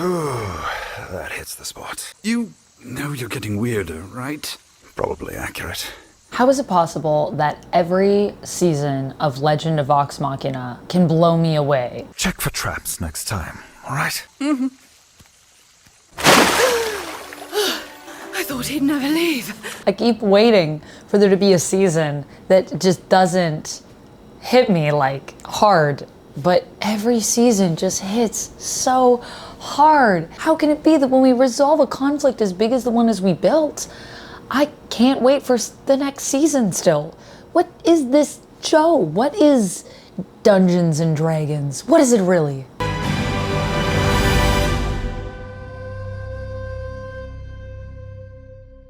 That hits the spot. You know you're getting weirder, right? Probably accurate. How is it possible that every season of Legend of Vox Machina can blow me away? Check for traps next time, all right? I thought he'd never leave. I keep waiting for there to be a season that just doesn't hit me like hard, but every season just hits so hard. How can it be that when we resolve a conflict as big as the one as we built, I can't wait for the next season still? What is this show? What is Dungeons and Dragons? What is it really?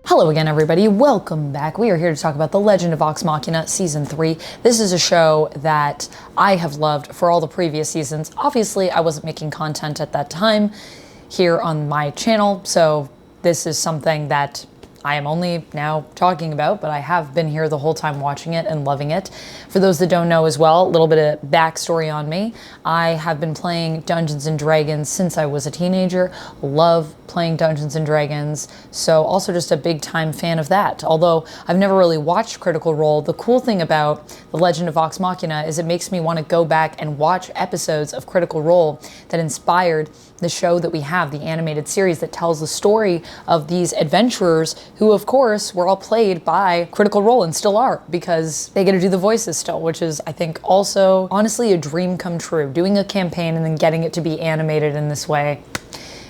Hello again, everybody. Welcome back. We are here to talk about The Legend of Vox Machina Season 3. This is a show that I have loved for all the previous seasons. Obviously, I wasn't making content at that time here on my channel, so this is something that I am only now talking about, but I have been here the whole time watching it and loving it. For those that don't know as well, a little bit of backstory on me. I have been playing Dungeons and Dragons since I was a teenager. Love playing Dungeons and Dragons, so also just a big time fan of that. Although I've never really watched Critical Role, the cool thing about The Legend of Vox Machina is it makes me want to go back and watch episodes of Critical Role that inspired the show that we have, the animated series that tells the story of these adventurers who, of course, were all played by Critical Role and still are, because they get to do the voices still, which is, I think, also honestly a dream come true. Doing a campaign and then getting it to be animated in this way.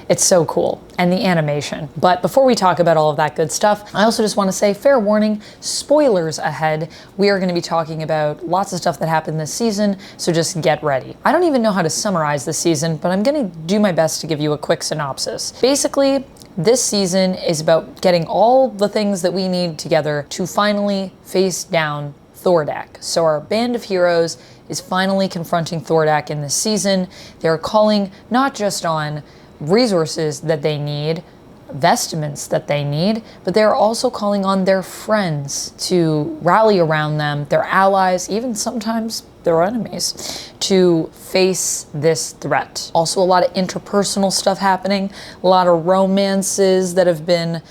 It's so cool. And the animation. But before we talk about all of that good stuff, I also just want to say, fair warning, spoilers ahead. We are going to be talking about lots of stuff that happened this season, so just get ready. I don't even know how to summarize this season, but I'm going to do my best to give you a quick synopsis. Basically, this season is about getting all the things that we need together to finally face down Thordak. So our band of heroes is finally confronting Thordak in this season. They're calling not just on resources that they need, vestments that they need, but they're also calling on their friends to rally around them, their allies, even sometimes their enemies, to face this threat. Also a lot of interpersonal stuff happening, a lot of romances that have been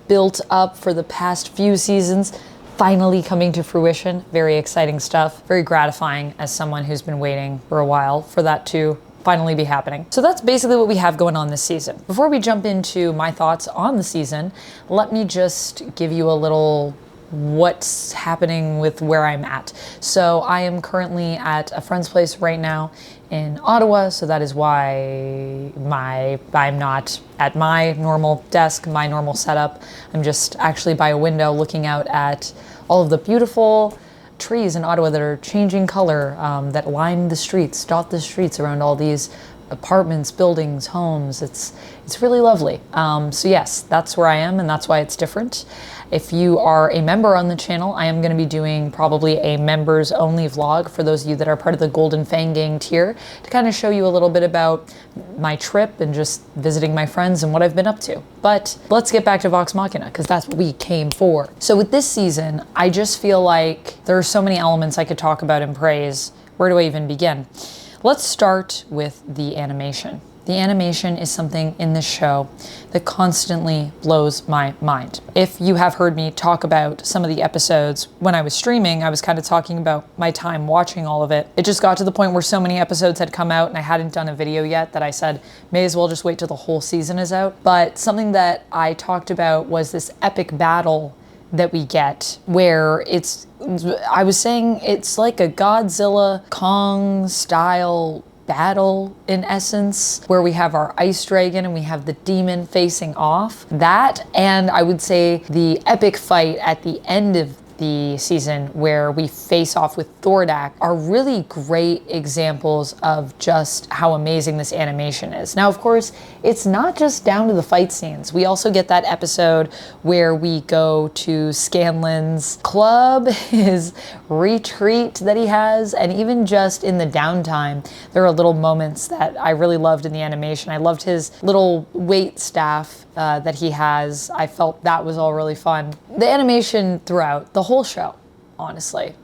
built up for the past few seasons finally coming to fruition. Very exciting stuff, very gratifying as someone who's been waiting for a while for that to finally be happening. So that's basically what we have going on this season. Before we jump into my thoughts on the season, let me just give you a little what's happening with where I'm at. So I am currently at a friend's place right now in Ottawa, so that is why I'm not at my normal desk, my normal setup. I'm just actually by a window looking out at all of the beautiful trees in Ottawa that are changing color, that line the streets, dot the streets around all these apartments, buildings, homes. It's really lovely. So yes, that's where I am, and that's why it's different. If you are a member on the channel, I am going to be doing probably a members only vlog for those of you that are part of the Golden Fang Gang tier, to kind of show you a little bit about my trip and just visiting my friends and what I've been up to. But let's get back to Vox Machina, because that's what we came for. So with this season, I just feel like there are so many elements I could talk about and praise. Where do I even begin? Let's start with the animation. The animation is something in this show that constantly blows my mind. If you have heard me talk about some of the episodes when I was streaming, I was kind of talking about my time watching all of it. It just got to the point where so many episodes had come out and I hadn't done a video yet that I said, may as well just wait till the whole season is out. But something that I talked about was this epic battle that we get, where I was saying it's like a Godzilla Kong style battle in essence, where we have our ice dragon and we have the demon facing off. That, and I would say the epic fight at the end of the season where we face off with Thordak are really great examples of just how amazing this animation is. Now, of course, it's not just down to the fight scenes. We also get that episode where we go to Scanlan's club, his retreat that he has, and even just in the downtime, there are little moments that I really loved in the animation. I loved his little wait staff that he has. I felt that was all really fun. The animation throughout the whole show, honestly,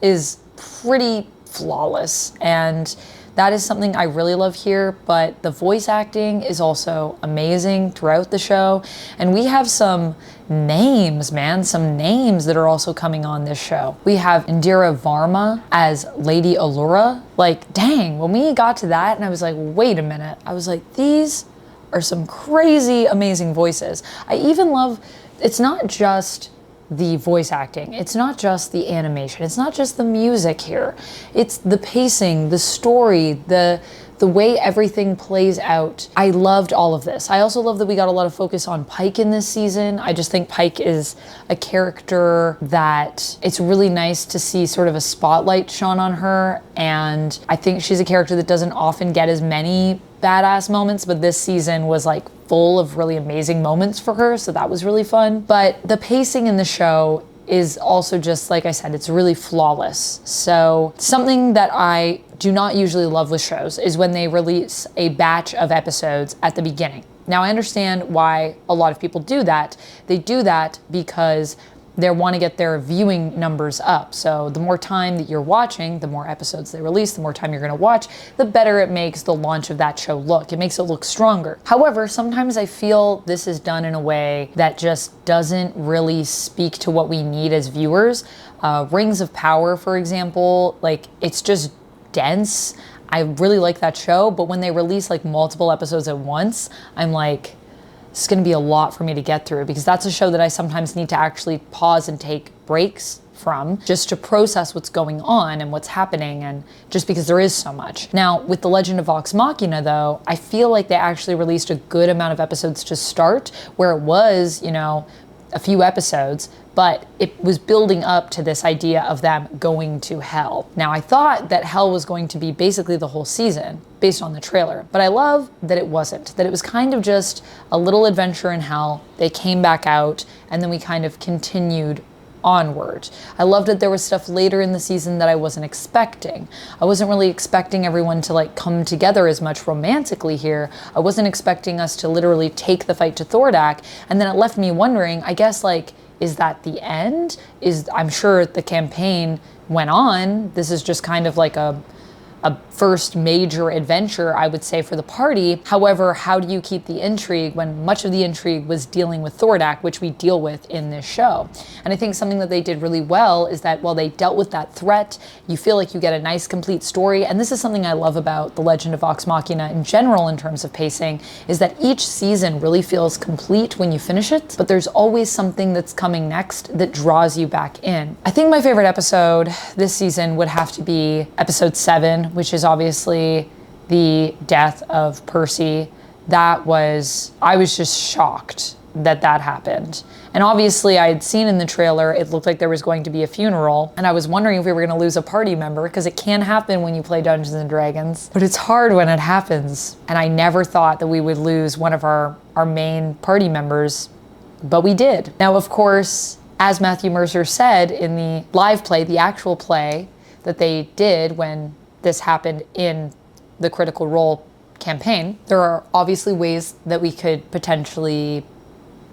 is pretty flawless, and That is something I really love here, but the voice acting is also amazing throughout the show. And we have some names, man, some names that are also coming on this show. We have Indira Varma as Lady Allura. Like, dang, when we got to that and I was like, wait a minute, I was like, these are some crazy, amazing voices. I even love, it's not just the voice acting, it's not just the animation, it's not just the music here, it's the pacing, the story, the way everything plays out. I loved all of this. I also love that we got a lot of focus on Pike in this season. I just think Pike is a character that it's really nice to see sort of a spotlight shone on her, and I think she's a character that doesn't often get as many badass moments, but this season was like full of really amazing moments for her, so that was really fun. But the pacing in the show is also just, like I said, it's really flawless. So something that I do not usually love with shows is when they release a batch of episodes at the beginning. Now, I understand why a lot of people do that. They do that because they want to get their viewing numbers up. So the more time that you're watching, the more episodes they release, the more time you're going to watch, the better it makes the launch of that show look. It makes it look stronger. However, sometimes I feel this is done in a way that just doesn't really speak to what we need as viewers. Rings of Power, for example, like, it's just dense. I really like that show, but when they release like multiple episodes at once, I'm like, it's going to be a lot for me to get through, because that's a show that I sometimes need to actually pause and take breaks from just to process what's going on and what's happening, and just because there is so much. Now, with The Legend of Vox Machina, though, I feel like they actually released a good amount of episodes to start, where it was, you know, a few episodes, but it was building up to this idea of them going to hell. Now, I thought that hell was going to be basically the whole season based on the trailer, but I love that it wasn't, that it was kind of just a little adventure in hell. They came back out, and then we kind of continued onward. I loved that there was stuff later in the season that I wasn't expecting. I wasn't really expecting everyone to like come together as much romantically here. I wasn't expecting us to literally take the fight to Thordak, and then it left me wondering, I guess, like, is that the end? I'm sure the campaign went on. This is just kind of like a first major adventure, I would say, for the party. However, how do you keep the intrigue when much of the intrigue was dealing with Thordak, which we deal with in this show? And I think something that they did really well is that while they dealt with that threat, you feel like you get a nice, complete story. And this is something I love about The Legend of Vox Machina in general in terms of pacing, is that each season really feels complete when you finish it, but there's always something that's coming next that draws you back in. I think my favorite episode this season would have to be episode 7, which is obviously the death of Percy. I was just shocked that happened. And obviously I had seen in the trailer, it looked like there was going to be a funeral, and I was wondering if we were going to lose a party member, because it can happen when you play Dungeons and Dragons, but it's hard when it happens. And I never thought that we would lose one of our main party members, but we did. Now, of course, as Matthew Mercer said in the live play, the actual play that they did when this happened in the Critical Role campaign, there are obviously ways that we could potentially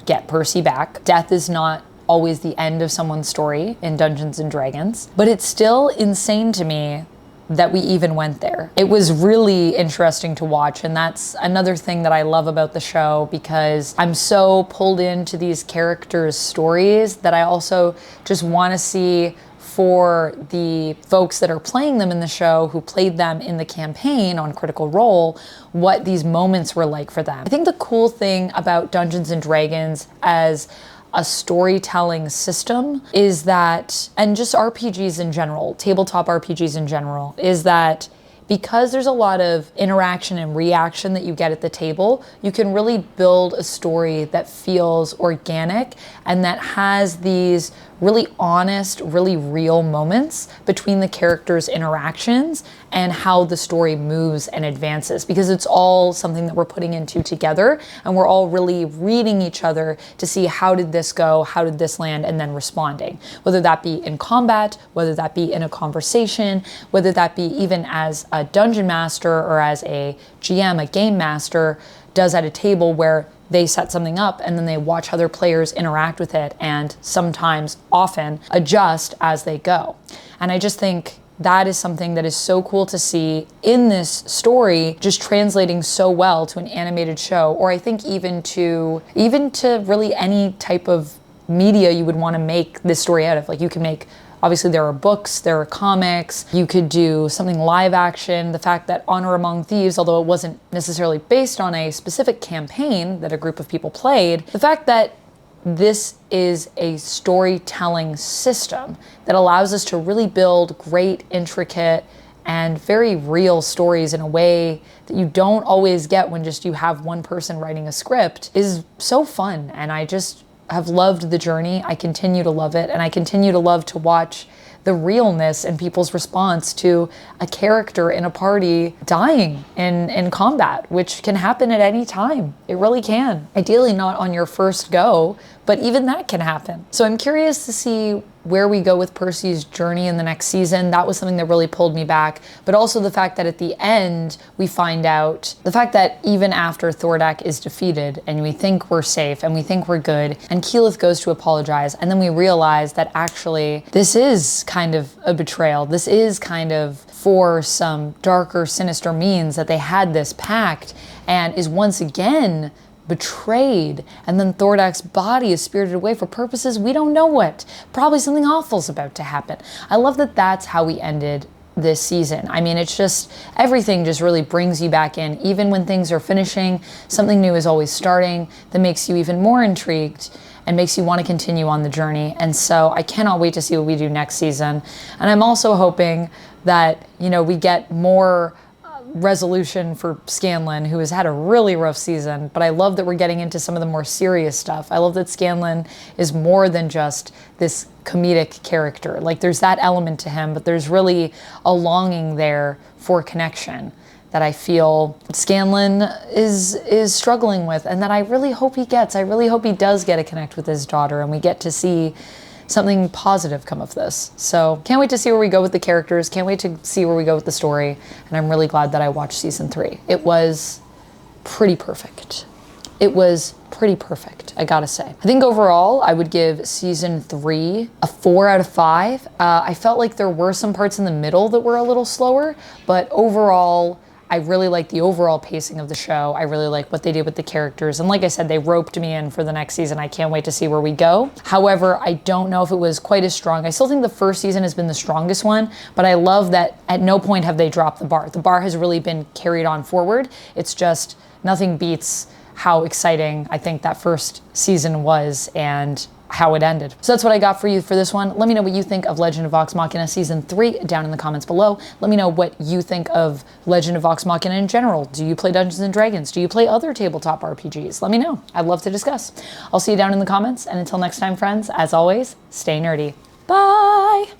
get Percy back. Death is not always the end of someone's story in Dungeons and Dragons, but it's still insane to me that we even went there. It was really interesting to watch, and that's another thing that I love about the show, because I'm so pulled into these characters' stories that I also just want to see, for the folks that are playing them in the show, who played them in the campaign on Critical Role, what these moments were like for them. I think the cool thing about Dungeons and Dragons as a storytelling system is that, and just RPGs in general, tabletop RPGs in general, is that because there's a lot of interaction and reaction that you get at the table, you can really build a story that feels organic and that has these really honest, really real moments between the characters' interactions and how the story moves and advances, because it's all something that we're putting into together, and we're all really reading each other to see how did this go, how did this land, and then responding. Whether that be in combat, whether that be in a conversation, whether that be even as a dungeon master or as a GM, a game master, does at a table where they set something up and then they watch other players interact with it and sometimes, often, adjust as they go. And I just think that is something that is so cool to see in this story, just translating so well to an animated show, or I think even to really any type of media you would want to make this story out of. Like, you can make, obviously there are books, there are comics, you could do something live action. The fact that Honor Among Thieves, although it wasn't necessarily based on a specific campaign that a group of people played, the fact that this is a storytelling system that allows us to really build great, intricate, and very real stories in a way that you don't always get when just you have one person writing a script is so fun. And I just have loved the journey. I continue to love it, and I continue to love to watch the realness in people's response to a character in a party dying in combat, which can happen at any time. It really can. Ideally not on your first go, but even that can happen. So I'm curious to see where we go with Percy's journey in the next season. That was something that really pulled me back. But also the fact that at the end, we find out the fact that even after Thordak is defeated and we think we're safe and we think we're good, and Keyleth goes to apologize, and then we realize that actually this is kind of a betrayal. This is kind of for some darker, sinister means that they had this pact, and is once again betrayed, and then Thordak's body is spirited away for purposes we don't know what. Probably something awful's about to happen. I love that that's how we ended this season. I mean, it's just, everything just really brings you back in. Even when things are finishing, something new is always starting that makes you even more intrigued and makes you want to continue on the journey. And so I cannot wait to see what we do next season. And I'm also hoping that, you know, we get more resolution for Scanlan, who has had a really rough season, but I love that we're getting into some of the more serious stuff. I love that Scanlan is more than just this comedic character. Like, there's that element to him, but there's really a longing there for connection that I feel Scanlan is struggling with, and that I really hope he gets. I really hope he does get a connect with his daughter, and we get to see something positive come of this. So can't wait to see where we go with the characters. Can't wait to see where we go with the story. And I'm really glad that I watched season 3. It was pretty perfect. It was pretty perfect, I gotta say. I think overall, I would give season 3 a 4 out of 5. I felt like there were some parts in the middle that were a little slower, but overall, I really like the overall pacing of the show. I really like what they did with the characters. And like I said, they roped me in for the next season. I can't wait to see where we go. However, I don't know if it was quite as strong. I still think the first season has been the strongest one, but I love that at no point have they dropped the bar. The bar has really been carried on forward. It's just nothing beats how exciting I think that first season was and how it ended. So that's what I got for you for this one. Let me know what you think of Legend of Vox Machina Season 3 down in the comments below. Let me know what you think of Legend of Vox Machina in general. Do you play Dungeons & Dragons? Do you play other tabletop RPGs? Let me know. I'd love to discuss. I'll see you down in the comments, and until next time, friends, as always, stay nerdy. Bye!